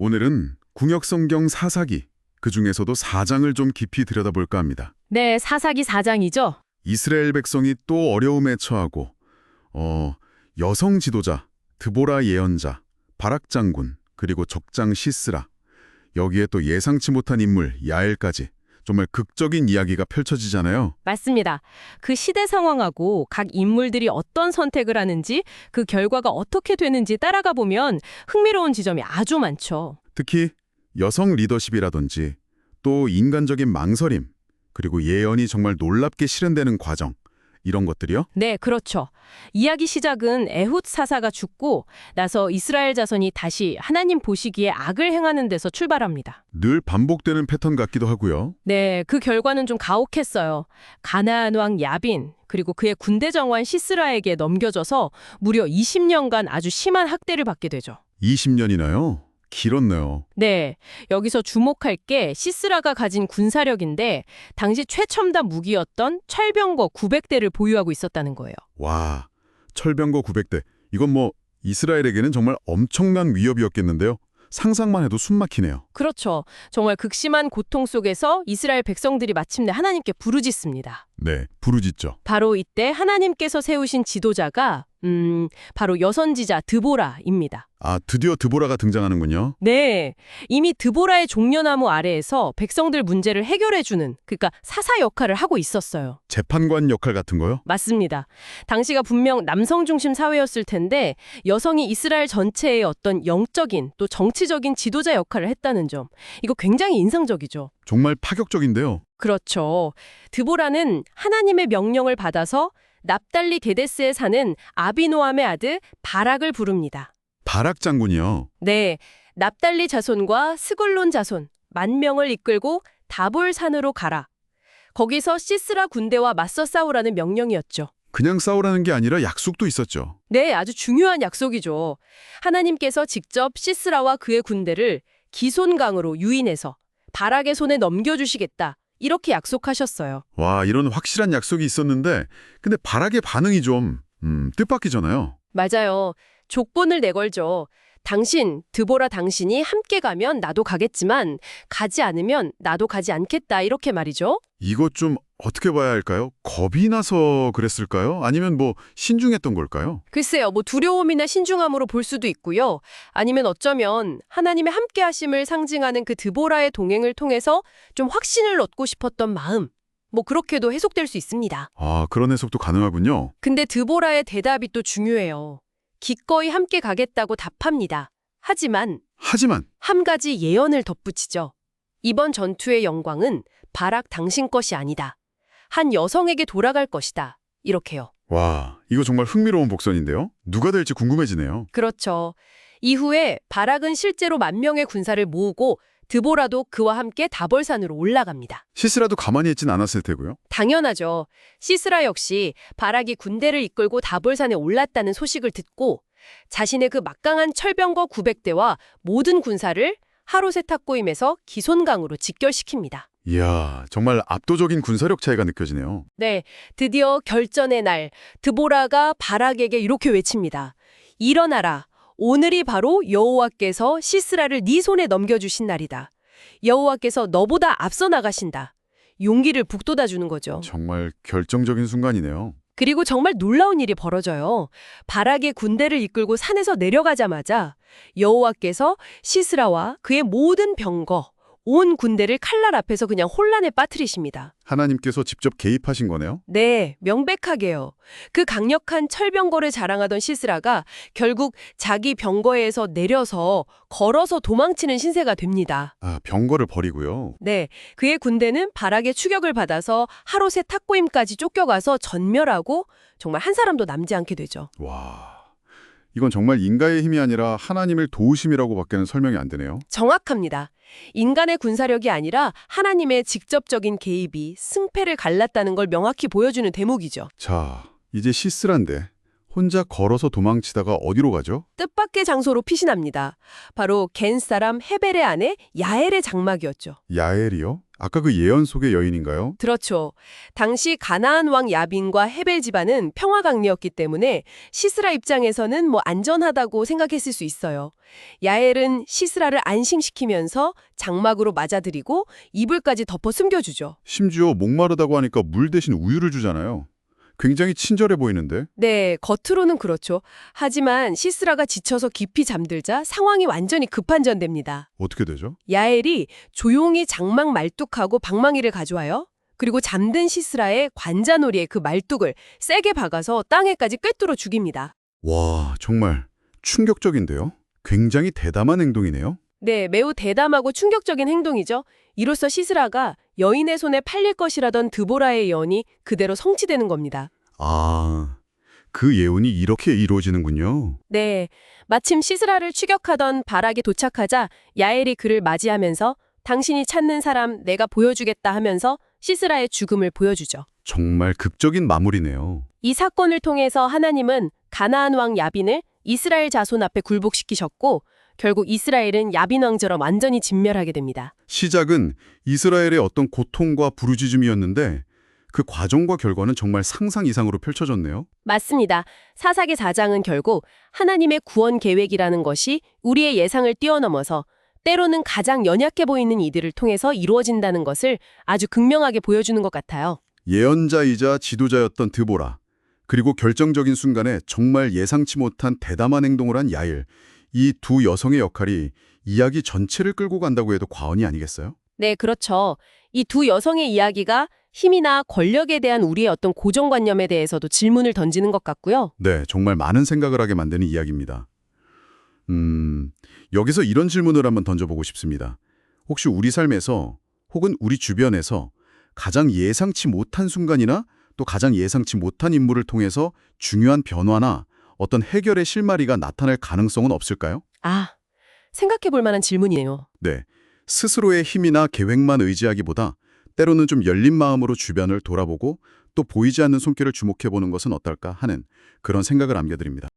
오늘은 구약성경 사사기, 그중에서도 4장을 좀 깊이 들여다볼까 합니다. 네, 사사기 4장이죠. 이스라엘 백성이 또 어려움에 처하고 여성 지도자, 드보라 예언자, 바락 장군, 그리고 적장 시스라, 여기에 또 예상치 못한 인물 야엘까지 정말 극적인 이야기가 펼쳐지잖아요. 맞습니다. 그 시대 상황하고 각 인물들이 어떤 선택을 하는지, 그 결과가 어떻게 되는지 따라가 보면 흥미로운 지점이 아주 많죠. 특히 여성 리더십이라든지 또 인간적인 망설임, 그리고 예언이 정말 놀랍게 실현되는 과정, 이런 것들이요. 네, 그렇죠. 이야기 시작은 에훗 사사가 죽고 나서 이스라엘 자손이 다시 하나님 보시기에 악을 행하는 데서 출발합니다. 늘 반복되는 패턴 같기도 하고요. 네, 그 결과는 좀 가혹했어요. 가나안 왕 야빈, 그리고 그의 군대 정관 시스라에게 넘겨져서 무려 20년간 아주 심한 학대를 받게 되죠. 20년이나요? 길었네요. 네, 여기서 주목할 게 시스라가 가진 군사력인데 당시 최첨단 무기였던 철병거 900대를 보유하고 있었다는 거예요. 와, 철병거 900대. 이건 뭐 이스라엘에게는 정말 엄청난 위협이었겠는데요. 상상만 해도 숨 막히네요. 그렇죠. 정말 극심한 고통 속에서 이스라엘 백성들이 마침내 하나님께 부르짖습니다. 네, 부르짖죠. 바로 이때 하나님께서 세우신 지도자가 바로 여선지자 드보라입니다. 아, 드디어 드보라가 등장하는군요. 네, 이미 드보라의 종려나무 아래에서 백성들 문제를 해결해주는, 그러니까 사사 역할을 하고 있었어요. 재판관 역할 같은 거요? 맞습니다. 당시가 분명 남성 중심 사회였을 텐데 여성이 이스라엘 전체의 어떤 영적인 또 정치적인 지도자 역할을 했다는 점, 이거 굉장히 인상적이죠. 정말 파격적인데요. 그렇죠. 드보라는 하나님의 명령을 받아서 납달리 게데스에 사는 아비노함의 아들 바락을 부릅니다. 바락 장군이요. 네, 납달리 자손과 스굴론 자손, 10,000명을 이끌고 다볼산으로 가라. 거기서 시스라 군대와 맞서 싸우라는 명령이었죠. 그냥 싸우라는 게 아니라 약속도 있었죠. 네, 아주 중요한 약속이죠. 하나님께서 직접 시스라와 그의 군대를 기손강으로 유인해서 바락의 손에 넘겨주시겠다, 이렇게 약속하셨어요. 와, 이런 확실한 약속이 있었는데 근데 바락의 반응이 좀 뜻밖이잖아요. 맞아요. 족본을 내걸죠. 드보라 당신이 함께 가면 나도 가겠지만 가지 않으면 나도 가지 않겠다, 이렇게 말이죠. 이거 좀 어떻게 봐야 할까요? 겁이 나서 그랬을까요? 아니면 뭐 신중했던 걸까요? 글쎄요, 뭐 두려움이나 신중함으로 볼 수도 있고요. 아니면 어쩌면 하나님의 함께하심을 상징하는 그 드보라의 동행을 통해서 좀 확신을 얻고 싶었던 마음, 뭐 그렇게도 해석될 수 있습니다. 아, 그런 해석도 가능하군요. 근데 드보라의 대답이 또 중요해요. 기꺼이 함께 가겠다고 답합니다. 하지만 한 가지 예언을 덧붙이죠. 이번 전투의 영광은 바락 당신 것이 아니다. 한 여성에게 돌아갈 것이다, 이렇게요. 와, 이거 정말 흥미로운 복선인데요. 누가 될지 궁금해지네요. 그렇죠. 이후에 바락은 실제로 10,000명의 군사를 모으고 드보라도 그와 함께 다볼산으로 올라갑니다. 시스라도 가만히 있진 않았을 테고요. 당연하죠. 시스라 역시 바락이 군대를 이끌고 다볼산에 올랐다는 소식을 듣고 자신의 그 막강한 철병거 900대와 모든 군사를 하루세 탁고임에서 기손강으로 직결시킵니다. 이야, 정말 압도적인 군사력 차이가 느껴지네요. 네, 드디어 결전의 날, 드보라가 바락에게 이렇게 외칩니다. 일어나라. 오늘이 바로 여호와께서 시스라를 네 손에 넘겨주신 날이다. 여호와께서 너보다 앞서 나가신다. 용기를 북돋아주는 거죠. 정말 결정적인 순간이네요. 그리고 정말 놀라운 일이 벌어져요. 바락의 군대를 이끌고 산에서 내려가자마자 여호와께서 시스라와 그의 모든 병거, 온 군대를 칼날 앞에서 그냥 혼란에 빠뜨리십니다. 하나님께서 직접 개입하신 거네요? 네, 명백하게요. 그 강력한 철병거를 자랑하던 시스라가 결국 자기 병거에서 내려서 걸어서 도망치는 신세가 됩니다. 아, 병거를 버리고요. 네, 그의 군대는 바락의 추격을 받아서 하롯의 탁고임까지 쫓겨가서 전멸하고 정말 한 사람도 남지 않게 되죠. 와, 이건 정말 인간의 힘이 아니라 하나님의 도우심이라고 밖에는 설명이 안 되네요. 정확합니다. 인간의 군사력이 아니라 하나님의 직접적인 개입이 승패를 갈랐다는 걸 명확히 보여주는 대목이죠. 자, 이제 시스라인데 혼자 걸어서 도망치다가 어디로 가죠? 뜻밖의 장소로 피신합니다. 바로 겐 사람 헤벨의 아내 야엘의 장막이었죠. 야엘이요? 아까 그 예언 속의 여인인가요? 그렇죠. 당시 가나안 왕 야빈과 헤벨 집안은 평화강리였기 때문에 시스라 입장에서는 안전하다고 생각했을 수 있어요. 야엘은 시스라를 안심시키면서 장막으로 맞아들이고 이불까지 덮어 숨겨주죠. 심지어 목마르다고 하니까 물 대신 우유를 주잖아요. 굉장히 친절해 보이는데? 네, 겉으로는 그렇죠. 하지만 시스라가 지쳐서 깊이 잠들자 상황이 완전히 급반전됩니다. 어떻게 되죠? 야엘이 조용히 장막 말뚝하고 방망이를 가져와요. 그리고 잠든 시스라의 관자놀이에 그 말뚝을 세게 박아서 땅에까지 꿰뚫어 죽입니다. 와, 정말 충격적인데요? 굉장히 대담한 행동이네요. 네, 매우 대담하고 충격적인 행동이죠. 이로써 시스라가 여인의 손에 팔릴 것이라던 드보라의 예언이 그대로 성취되는 겁니다. 아, 그 예언이 이렇게 이루어지는군요. 네, 마침 시스라를 추격하던 바락이 도착하자 야엘이 그를 맞이하면서 당신이 찾는 사람 내가 보여주겠다 하면서 시스라의 죽음을 보여주죠. 정말 극적인 마무리네요. 이 사건을 통해서 하나님은 가나안 왕 야빈을 이스라엘 자손 앞에 굴복시키셨고 결국 이스라엘은 야빈 왕처럼 완전히 진멸하게 됩니다. 시작은 이스라엘의 어떤 고통과 부르짖음이었는데 그 과정과 결과는 정말 상상 이상으로 펼쳐졌네요. 맞습니다. 사사기 4장은 결국 하나님의 구원 계획이라는 것이 우리의 예상을 뛰어넘어서 때로는 가장 연약해 보이는 이들을 통해서 이루어진다는 것을 아주 극명하게 보여주는 것 같아요. 예언자이자 지도자였던 드보라, 그리고 결정적인 순간에 정말 예상치 못한 대담한 행동을 한 야일, 이 두 여성의 역할이 이야기 전체를 끌고 간다고 해도 과언이 아니겠어요? 네, 그렇죠. 이 두 여성의 이야기가 힘이나 권력에 대한 우리의 어떤 고정관념에 대해서도 질문을 던지는 것 같고요. 네, 정말 많은 생각을 하게 만드는 이야기입니다. 여기서 이런 질문을 한번 던져보고 싶습니다. 혹시 우리 삶에서 혹은 우리 주변에서 가장 예상치 못한 순간이나 또 가장 예상치 못한 인물을 통해서 중요한 변화나 어떤 해결의 실마리가 나타날 가능성은 없을까요? 아, 생각해 볼 만한 질문이네요. 네, 스스로의 힘이나 계획만 의지하기보다 때로는 좀 열린 마음으로 주변을 돌아보고 또 보이지 않는 손길을 주목해보는 것은 어떨까 하는 그런 생각을 남겨드립니다.